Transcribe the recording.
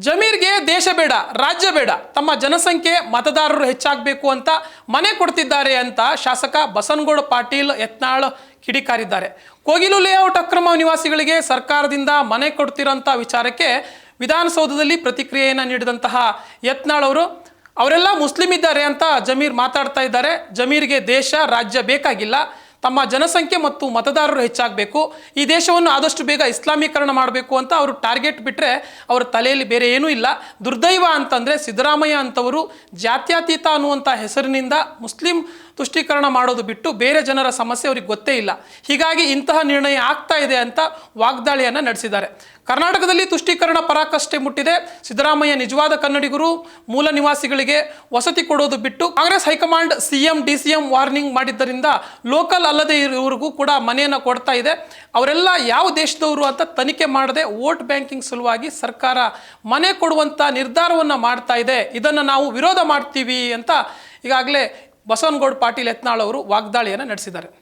ಜಮೀರ್ಗೆ ದೇಶ ಬೇಡ, ರಾಜ್ಯ ಬೇಡ, ತಮ್ಮ ಜನಸಂಖ್ಯೆ ಮತದಾರರು ಹೆಚ್ಚಾಗಬೇಕು ಅಂತ ಮನೆ ಕೊಡ್ತಿದ್ದಾರೆ ಅಂತ ಶಾಸಕ ಬಸನಗೌಡ ಪಾಟೀಲ್ ಯತ್ನಾಳ್ ಕಿಡಿಕಾರಿದ್ದಾರೆ. ಕೋಗಿಲು ಲೇಔಟ್ ಅಕ್ರಮ ನಿವಾಸಿಗಳಿಗೆ ಸರ್ಕಾರದಿಂದ ಮನೆ ಕೊಡ್ತಿರೋಂಥ ವಿಚಾರಕ್ಕೆ ವಿಧಾನಸೌಧದಲ್ಲಿ ಪ್ರತಿಕ್ರಿಯೆಯನ್ನು ನೀಡಿದಂತಹ ಯತ್ನಾಳ್ ಅವರೆಲ್ಲ ಮುಸ್ಲಿಂ ಇದ್ದಾರೆ ಅಂತ ಜಮೀರ್ ಮಾತಾಡ್ತಾ ಇದ್ದಾರೆ. ಜಮೀರ್ಗೆ ದೇಶ ರಾಜ್ಯ ಬೇಕಾಗಿಲ್ಲ, ತಮ್ಮ ಜನಸಂಖ್ಯೆ ಮತ್ತು ಮತದಾರರು ಹೆಚ್ಚಾಗಬೇಕು, ಈ ದೇಶವನ್ನು ಆದಷ್ಟು ಬೇಗ ಇಸ್ಲಾಮೀಕರಣ ಮಾಡಬೇಕು ಅಂತ ಅವರು ಟಾರ್ಗೆಟ್ ಬಿಟ್ಟರೆ ಅವರ ತಲೆಯಲ್ಲಿ ಬೇರೆ ಏನೂ ಇಲ್ಲ. ದುರ್ದೈವ ಅಂತಂದರೆ ಸಿದ್ದರಾಮಯ್ಯ ಅಂತವರು ಜಾತ್ಯತೀತ ಅನ್ನುವಂಥ ಹೆಸರಿನಿಂದ ಮುಸ್ಲಿಂ ತುಷ್ಟೀಕರಣ ಮಾಡೋದು ಬಿಟ್ಟು ಬೇರೆ ಜನರ ಸಮಸ್ಯೆ ಅವ್ರಿಗೆ ಗೊತ್ತೇ ಇಲ್ಲ. ಹೀಗಾಗಿ ಇಂತಹ ನಿರ್ಣಯ ಆಗ್ತಾ ಇದೆ ಅಂತ ವಾಗ್ದಾಳಿಯನ್ನು ನಡೆಸಿದ್ದಾರೆ. ಕರ್ನಾಟಕದಲ್ಲಿ ತುಷ್ಟೀಕರಣ ಪರಾಕಾಷ್ಠೆ ಮುಟ್ಟಿದೆ. ಸಿದ್ದರಾಮಯ್ಯ ನಿಜವಾದ ಕನ್ನಡಿಗರು, ಮೂಲ ನಿವಾಸಿಗಳಿಗೆ ವಸತಿ ಕೊಡೋದು ಬಿಟ್ಟು Congress high command CM DCM warning ಮಾಡಿದ್ದರಿಂದ ಲೋಕಲ್ ಅಲ್ಲದೆ ಇವರಿಗೂ ಕೂಡ ಮನೆಯನ್ನು ಕೊಡ್ತಾ ಇದೆ. ಅವರೆಲ್ಲ ಯಾವ ದೇಶದವರು ಅಂತ ತನಿಖೆ ಮಾಡದೆ ವೋಟ್ ಬ್ಯಾಂಕಿಂಗ್ ಸಲುವಾಗಿ ಸರ್ಕಾರ ಮನೆ ಕೊಡುವಂಥ ನಿರ್ಧಾರವನ್ನು ಮಾಡ್ತಾ ಇದೆ. ಇದನ್ನು ನಾವು ವಿರೋಧ ಮಾಡ್ತೀವಿ ಅಂತ ಈಗಾಗಲೇ ಬಸನಗೌಡ ಪಾಟೀಲ್ ಯತ್ನಾಳ್ ಅವರು ವಾಗ್ದಾಳಿಯನ್ನು ನಡೆಸಿದ್ದಾರೆ.